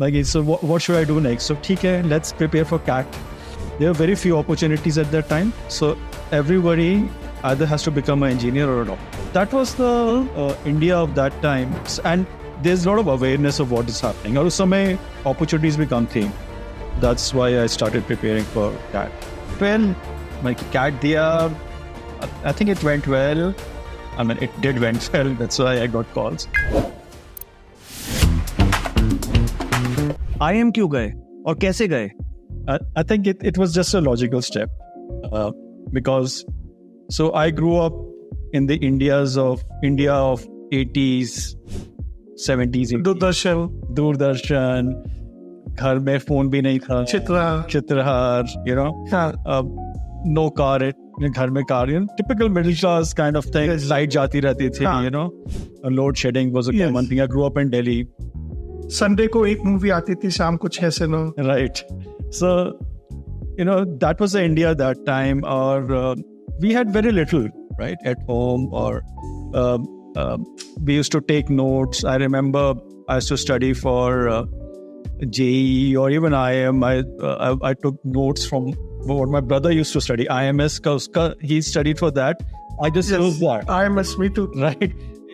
like, so what should I do next? So, okay, let's prepare for CAT. There are very few opportunities at that time. So everybody either has to become an engineer or a doctor. That was the India of that time. And there's a lot of awareness of what is happening. और उस समय opportunities भी कम थी. That's why I started preparing for CAT. Well, like CAT दिया, I think it went well. I mean, it did went well. That's why I got calls. IIM क्यों गए और कैसे गए? I think it was just a logical step because so I grew up in the India of 80s, 70s. Doordarshan, घर में phone भी नहीं था. Chitrahaar, you know, no car, घर में car, you know, typical middle class kind of thing. Light जाती रहती थी, you know, load shedding was a common thing. I grew up in Delhi. Sunday को एक movie आती थी शाम को 6 से 9. Right. So, you know, that was the India that time, or we had very little, right, at home, or we used to take notes. I remember I used to study for JEE or even IIM. I took notes from what my brother used to study, IMS. He studied for that. I just used that. IMS, me too. Right.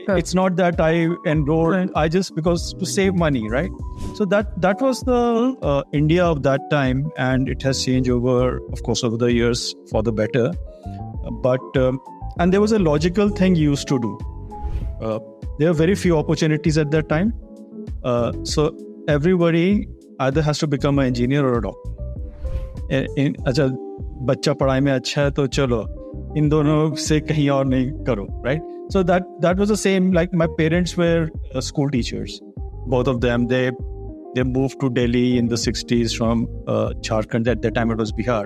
It's not that I enrolled, right. I just because to save money, right? So that was the India of that time, and it has changed over the years for the better. But and there was a logical thing you used to do. There were very few opportunities at that time, so everybody either has to become an engineer or a doctor. अच्छा बच्चा पढ़ाई में अच्छा है तो चलो इन दोनों से कहीं और नहीं करो, right? So that was the same. Like my parents were school teachers, both of them. They moved to Delhi in the 60s from Jharkhand. At that time it was Bihar,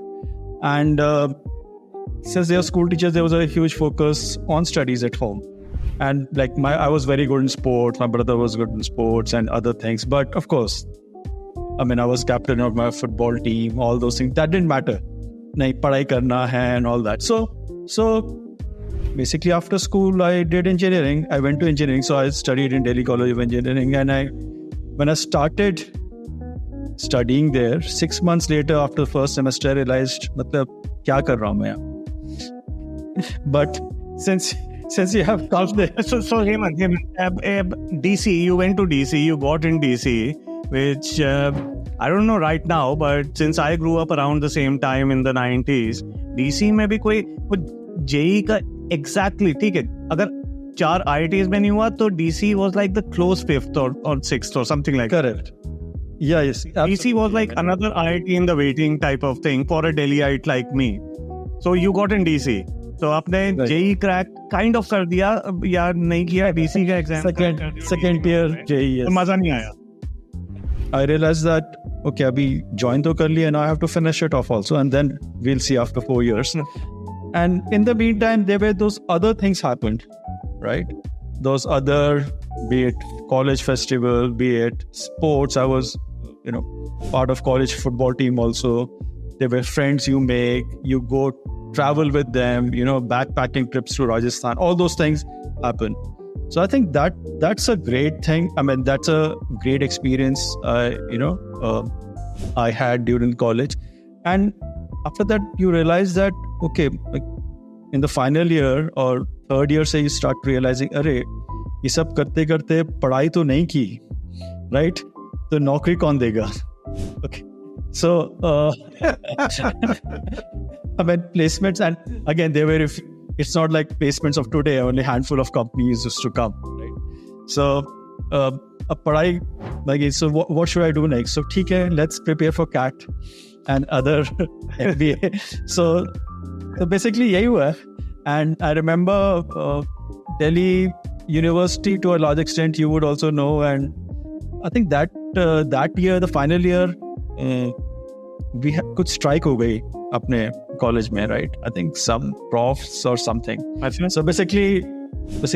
and since they were school teachers, there was a huge focus on studies at home. And like I was very good in sports. My brother was good in sports and other things. But of course, I mean, I was captain of my football team. All those things that didn't matter. Nahi padhai karna hai and all that. So. Basically, after school, I did engineering. I went to engineering, so I studied in Delhi College of Engineering. And when I started studying there, 6 months later, after the first semester, I realized, "Matlab, kya kar raha hu main yahan?" But since you have come there, so Hemant, DC, you went to DC, you got in DC, which I don't know right now, but since I grew up around the same time in the 90s, DC में भी कोई JEE का exactly ठीक है. अगर 4 IITs में नहीं हुआ तो DC was like the close 5th or 6th or something like that. Correct. Yeah, yes. Absolutely. DC was like another IIT in the waiting type of thing for a Delhiite like me. So you got in DC. So आपने JEE crack kind of कर दिया या नहीं किया DC का exam? Second year JEE. Yes. मजा नहीं आया. I realized that okay, अभी join तो कर लिया, now I have to finish it off also, and then we'll see after 4 years. And in the meantime, there were those other things happened, right? Those other, be it college festival, be it sports. I was, you know, part of college football team also. There were friends you make, you go travel with them, you know, backpacking trips to Rajasthan. All those things happen. So I think that's a great thing. I mean, that's a great experience, I had during college. And after that, you realize that, okay, like in the final year or third year, say you start realizing, अरे ये सब करते करते पढ़ाई तो नहीं की, right? तो नौकरी कौन देगा? Okay, so I mean placements, and again it's not like placements of today. Only handful of companies used to come, right? So पढ़ाई like so what should I do next? So ठीक है, let's prepare for CAT and other MBA. So basically यही हुआ. And I remember Delhi University to a large extent you would also know, and I think that year, the final year, we had कुछ strike हो गई अपने college में, right? I think some profs or something. So basically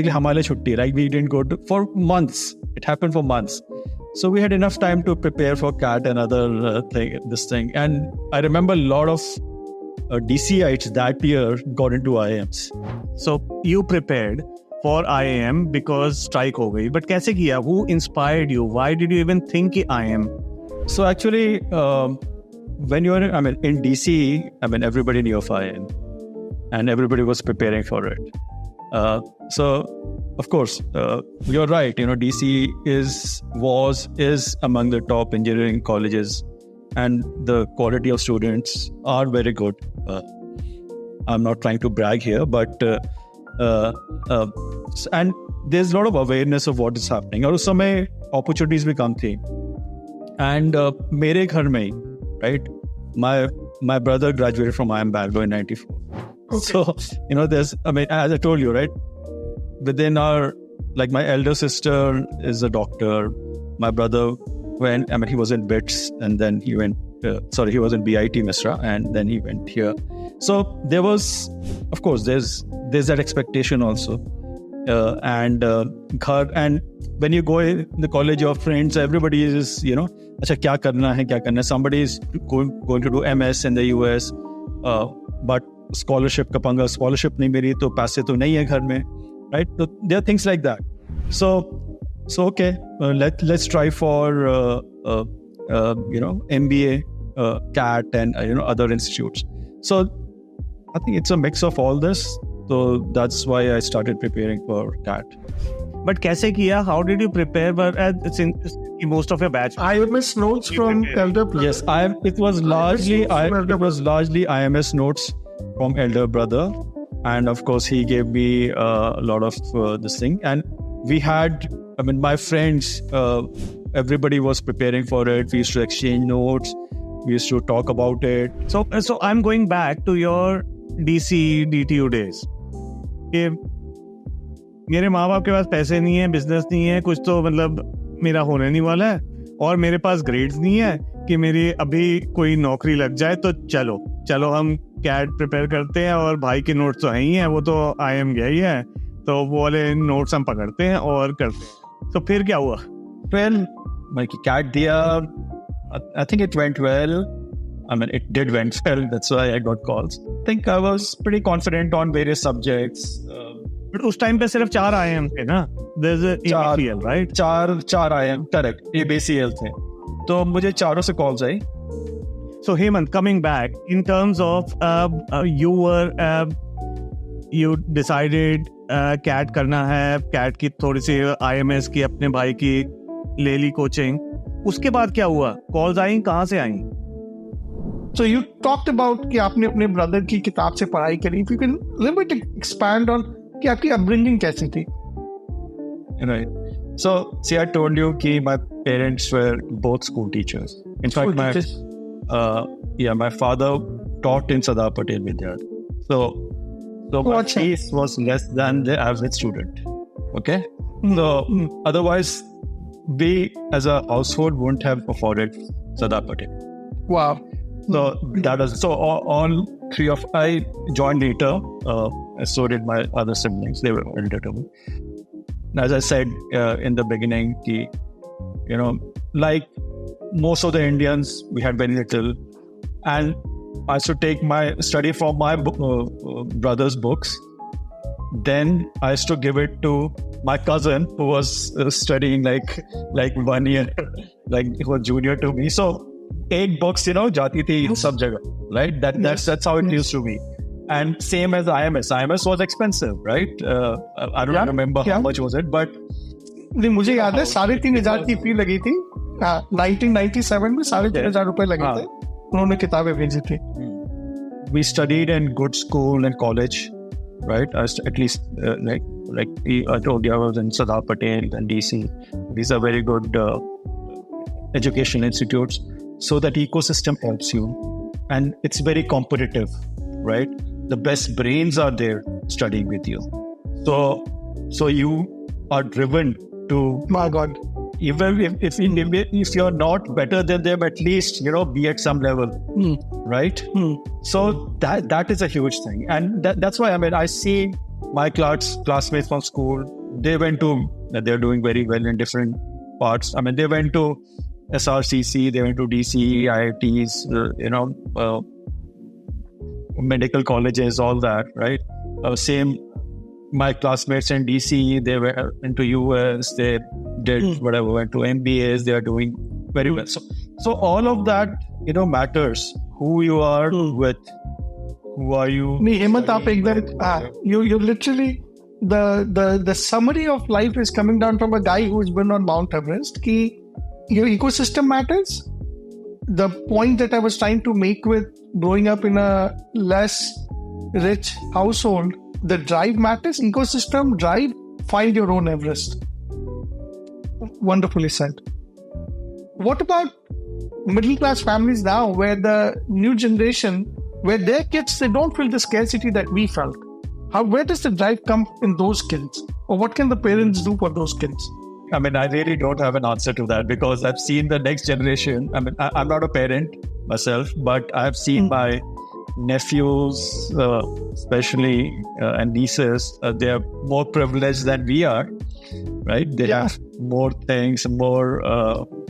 हमारे छुट्टी, right? We didn't go for months. It happened for months. So we had enough time to prepare for CAT and other thing. And I remember a lot of DCites that year got into IIMs. So you prepared for IIM because strike हो गई. But कैसे किया? Who inspired you? Why did you even think कि IIM? So actually, when you're in DC, everybody knew of IIM, and everybody was preparing for it. So of course, you're right. DC is among the top engineering colleges, and the quality of students are very good. I'm not trying to brag here, but and there's a lot of awareness of what is happening. और उस समय opportunities भी कम थी. And मेरे घर में, right? My brother graduated from IIM Bangalore in '94. Okay. So there's, as I told you, right? Within my elder sister is a doctor. My brother he was in BITS, and then he went. He was in BIT Misra, and then he went here. So there was, of course, there's that expectation also. And when you go in the college, your friends, everybody is, अच्छा क्या करना है. Somebody is going to do MS in the US, but scholarship का पंगा, scholarship नहीं मिली तो पैसे तो नहीं है घर में, right? So there are things like that. So okay, let's try for MBA, CAT, and other institutes. So I think it's a mix of all this. So that's why I started preparing for CAT. But कैसे किया? How did you prepare? But since most of your batch, IMS notes from elder brother. Yes, it was largely IMS notes from elder brother, and of course he gave me a lot of this thing. And we had, my friends, everybody was preparing for it. We used to exchange notes. We used to talk about it. So I'm going back to your DC DTU days. मेरे माँ बाप के पास पैसे नहीं है, business नहीं है, कुछ तो मेरा होने नहीं वाला है, और मेरे पास ग्रेड्स नहीं है कि मेरी अभी कोई नौकरी लग जाए, तो चलो हम कैट प्रिपेयर करते हैं, और भाई के नोट्स तो हैं ही हैं, वो तो IIM गया ही है, तो वो वाले नोट्स हम पकड़ते हैं और करते हैं. तो फिर क्या हुआ? मैं कैट दिया. I think it went well. It did went well. That's why I got calls. I think I was pretty confident on various subjects. But उस टाइम पे सिर्फ 4 IIM थे ना? There's a ABCL, right? 4 IIM, correct. ABCL थे. तो मुझे चारों से calls I. So Hemant, coming back, in terms of you decided CAT करना है, CAT की थोड़ी सी IMS की अपने भाई की ले ली कोचिंग. उसके बाद क्या हुआ? Calls आई, कहाँ से आई? So you talked about कि आपने अपने ब्रदर की किताब से पढ़ाई करी. If you can a little bit expand on कि आपकी upbringing कैसी थी? Right. So see, I told you कि my parents were both school teachers. In fact, my father taught in Sardar Patel Vidyalaya. So my fees was less than the average student. Okay. So otherwise, we as a household wouldn't have afforded Sardar Patel. Wow. So all three of I joined later. So did my other siblings. They were elder to me. As I said in the beginning, like most of the Indians, we had very little, and I used to take my study from my brother's books. Then I used to give it to my cousin who was studying like 1 year, like he was junior to me. So 8 books, jati thi sab jagah, right? That's how it used to be. And same as IMS. IMS was expensive, right? I don't remember how much was it, but मुझे याद है 3,500 की फी लगी थी. 1997 में 3,500 रुपए लगे थे. उन्होंने किताबें भेजी थी. We studied in good school and college, right? At least like I told you, I was in Sardar Patel and DC. These are very good education institutes. So that ecosystem helps you, and it's very competitive, right? The best brains are there studying with you. So you are driven to, my God, even if you're not better than them, at least be at some level, right? So that is a huge thing, and that's why I see my classmates from school. They're doing very well in different parts. They went to SRCC, they went to DC, IITs, medical colleges, all that, right? Same, my classmates in DC, they were into US, they did whatever, went to MBAs, they are doing very well. So So all of that, matters. Who you are with, who are you? नहीं हेमंत आप एकदम you literally the summary of life is coming down from a guy who's been on Mount Everest. कि your ecosystem matters. The point that I was trying to make with growing up in a less rich household, the drive matters. Ecosystem, drive, find your own Everest. Wonderfully said. What about middle class families now, where the new generation, where their kids, they don't feel the scarcity that we felt? Where does the drive come in those kids? Or what can the parents do for those kids? I mean, I really don't have an answer to that, because I've seen the next generation. I mean, I'm not a parent myself, but I've seen my nephews, especially, and nieces, they are more privileged than we are, right? They have more things, more,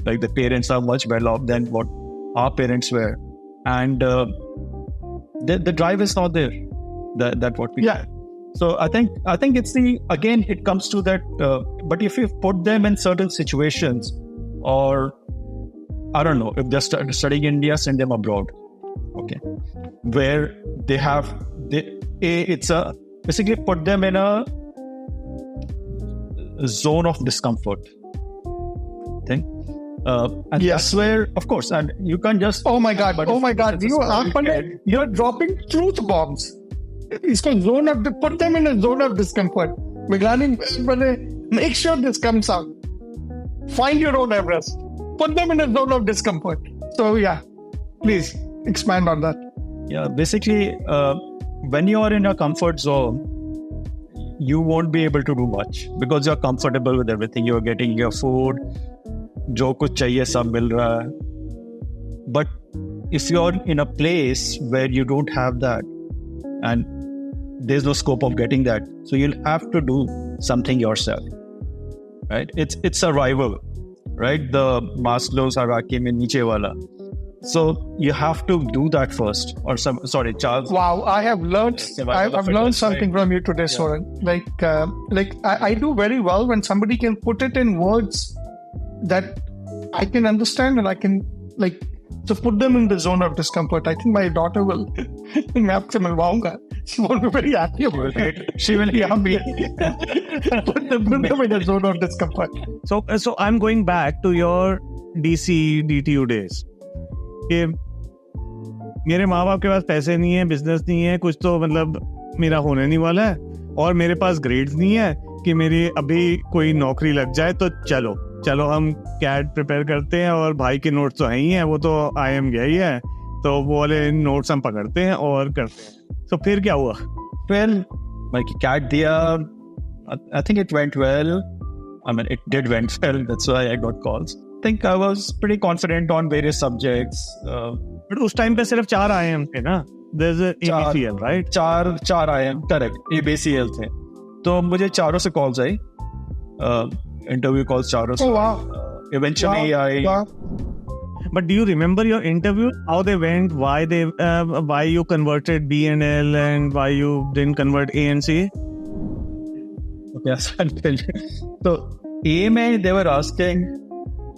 like the parents are much better off than what our parents were. And the drive is not there. That what we have. So I think it's it comes to that. But if you put them in certain situations, or I don't know, if they're studying in India, send them abroad, okay, where basically put them in a zone of discomfort thing. And that's where, of course, and you can't just. Oh my God! You're dropping truth bombs. Put them in a zone of discomfort. Make sure this comes out. Find your own Everest. Put them in a zone of discomfort. So please expand on that. Yeah, basically, when you are in a comfort zone, you won't be able to do much, because you're comfortable with everything. You're getting your food, jo kuch chahiye sab mil raha hai. But if you're in a place where you don't have that, and there's no scope of getting that, so you'll have to do something yourself, right? It's survival, right? The Maslow's hierarchy mein niche wala. So you have to do that first. Charles. Wow, I have learned. I've learned something from you today, Soren. I do very well when somebody can put it in words that I can understand, and I can to put them in the zone of discomfort. I think my daughter will. She won't be very happy about it. She will hear me. Put them in the zone of discomfort. So I'm going back to your DC DTU days. कि मेरे माँ बाप के पास पैसे नहीं है, business नहीं है, कुछ तो मतलब मेरा होने नहीं वाला है, और मेरे पास ग्रेड्स नहीं है कि मेरी अभी कोई नौकरी लग जाए तो चलो हम कैड प्रिपेयर करते हैं, और भाई के नोट्स तो है ही हैं, वो तो IIM गया ही है, तो वो वाले नोट्स हम पकड़ते हैं और करते हैं. तो फिर क्या हुआ? Well, CAT दिया, I think it went well. I mean, it did went well. That's why I got calls. I think I was pretty confident on various subjects. But उस टाइम पे सिर्फ 4 IIM थे ना? There's a ABCL, right? 4 IIM, correct. ABCL थे. तो मुझे चारों से calls आई. Interview calls चारों से. Oh wow. Eventually wow. But do you remember your interview? How they went? Why you converted B and L, and why you didn't convert A and C? Yes, I'll tell you. So AMA, they were asking.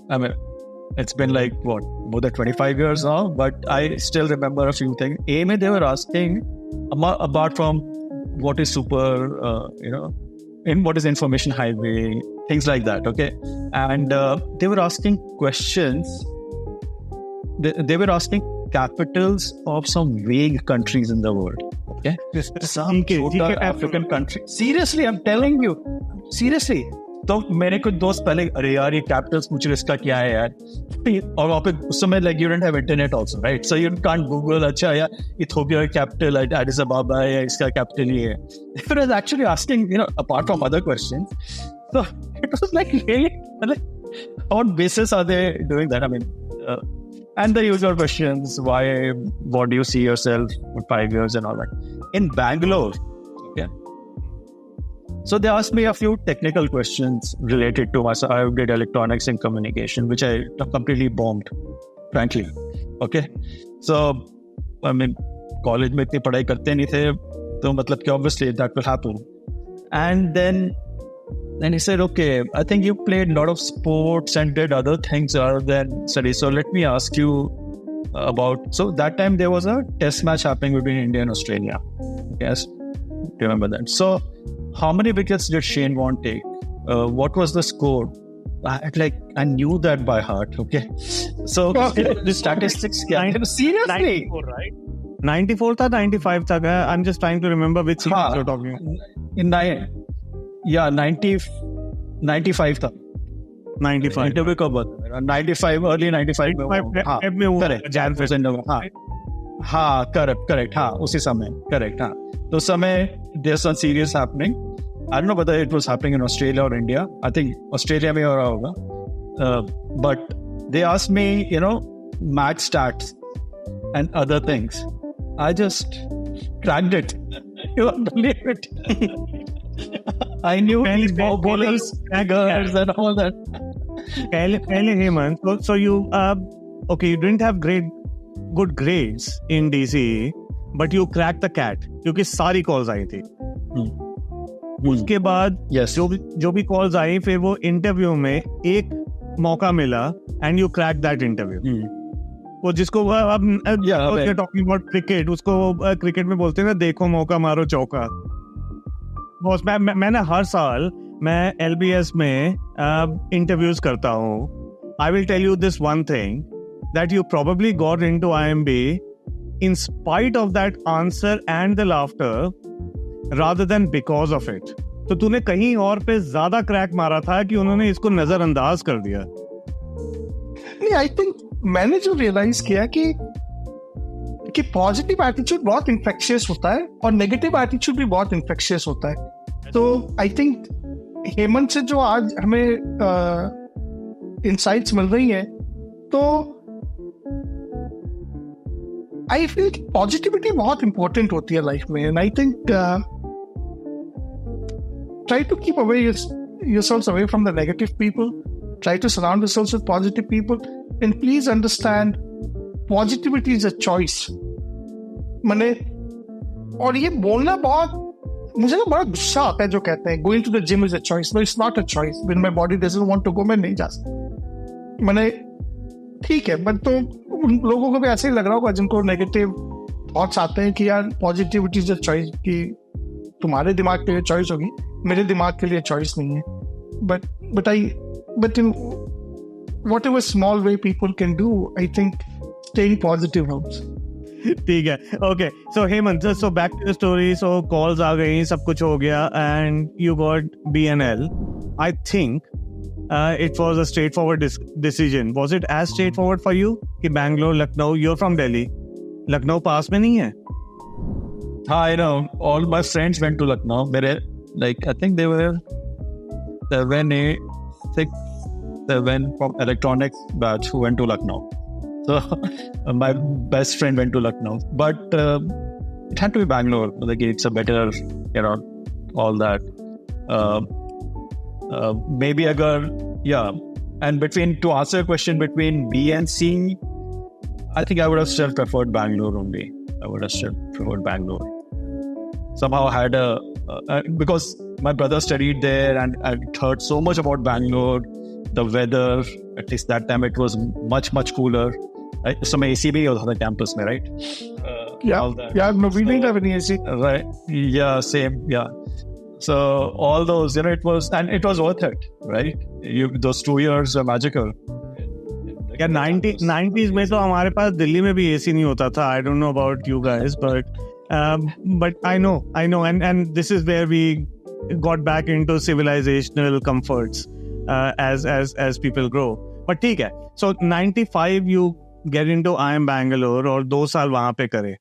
I mean, it's been more than 25 years now, but I still remember a few things. AMA, they were asking apart from what is super, in what is information highway, things like that. Okay, and they were asking questions. They were asking capitals of some vague countries in the world. Okay, some African country. Seriously, I'm telling you. Seriously. तो मेरे कुछ दोस्त पहले, अरे यार ये Capitals पूछ रहे, इसका क्या है यार, और वहाँ पे उस समय you didn't have internet also, right? So you can't Google, अच्छा यार Ethiopia capital Addis Ababa है, इसका capital ये है. They were actually asking, apart from other questions. So it was really, on basis are they doing that? I mean, and the usual questions, what do you see yourself for 5 years and all that. In Bangalore, okay. So they asked me a few technical questions related to myself. I did electronics and communication, which I completely bombed, frankly. Okay. So, I mean, college में इतनी पढ़ाई करते नहीं थे, तो मतलब कि obviously that will happen. And then And he said, okay, I think you played a lot of sports and did other things other than study. So let me ask you about, so that time there was a test match happening between India and Australia. Yes, do you remember that? So how many wickets did Shane Warne take? What was the score? I knew that by heart. Okay. So the statistics. Seriously? 94, right? 94 था, 95 था. I'm just trying to remember which series you're talking about. 95 था. 95. Interview कब हुआ था मेरा? 95, early 95 में हुआ. Correct. हाँ, correct. हाँ, उसी समय. Correct. हाँ. तो उस समय there's some serious happening. I don't know whether it was happening in Australia or India. I think Australia में हो रहा होगा. But they asked me, match stats and other things. I just cracked it. You won't believe it. I knew these bowlers, snaggers, and all that. Pehle Hemant, so you you didn't have good grades in DC, but you cracked the cat क्योंकि सारी calls आई थी. उसके बाद जो भी calls आई, फिर वो interview में एक मौका मिला and you cracked that interview. वो जिसको अब टॉकिंग अबाउट क्रिकेट, उसको क्रिकेट में बोलते हैं ना, देखो मौका मारो चौका. बॉस मैंने हर साल मैं LBS में इंटरव्यूज करता हूँ. I will tell you this one thing, that you probably got into IMB in spite of that answer and the laughter rather than because of it. तो तूने कहीं और पे ज्यादा क्रैक मारा था कि उन्होंने इसको नजरअंदाज कर दिया. नहीं, आई थिंक मैंने जो रियलाइज किया कि पॉजिटिव एटीट्यूड बहुत इन्फेक्शियस होता है और नेगेटिव एटीट्यूड भी बहुत इन्फेक्शियस होता है. तो आई थिंक हेमंत से जो आज हमें इनसाइट्स मिल रही हैं, तो आई फील पॉजिटिविटी बहुत इंपॉर्टेंट होती है लाइफ में. And I think try to keep away yourselves away from the negative people. Try to surround yourselves with positive people. And please understand, positivity is a choice. मैंने और ये बोलना मुझे ना बड़ा गुस्सा आता है जो कहते हैं going to the gym is a choice. No, it's not a choice. When my body doesn't want to go, मैं नहीं जा सकता. मैंने ठीक है, बट तो उन लोगों को भी ऐसे ही लग रहा होगा जिनको नेगेटिव थॉट्स आते हैं कि यार पॉजिटिविटी इज अ चॉइस, कि तुम्हारे दिमाग के लिए चॉइस होगी, मेरे दिमाग के लिए चॉइस नहीं है. But in whatever small way people can do, I think staying positive helps. ठीक है, okay. So Hemant, so back to the story. So calls आ गई, सब कुछ हो गया, and you got BNL. I think it was a straightforward decision. Was it as straightforward for you कि Bangalore, Lucknow? You're from Delhi. Lucknow पास में नहीं है? I know. All my friends went to Lucknow. I think they went from electronics batch who went to Lucknow. So my best friend went to Lucknow, but it had to be Bangalore. Like it's a better, all that. Maybe and to answer your question, between B and C, I think I would have still preferred Bangalore only. I would have still preferred Bangalore. Somehow I had because my brother studied there, and I heard so much about Bangalore. The weather, at least that time, it was much, much cooler. So my AC भी होता था campus में, right? No, we didn't have any AC. Right? Yeah, same. Yeah. So all those, it was worth it, right? Those 2 years were magical. Yeah, 90s में तो हमारे पास दिल्ली में भी AC नहीं होता था. I don't know about you guys, but I know, and this is where we got back into civilizational comforts as people grow. But ठीक है, so 95 you get into IIM Bangalore और 2 साल वहाँ पे करे.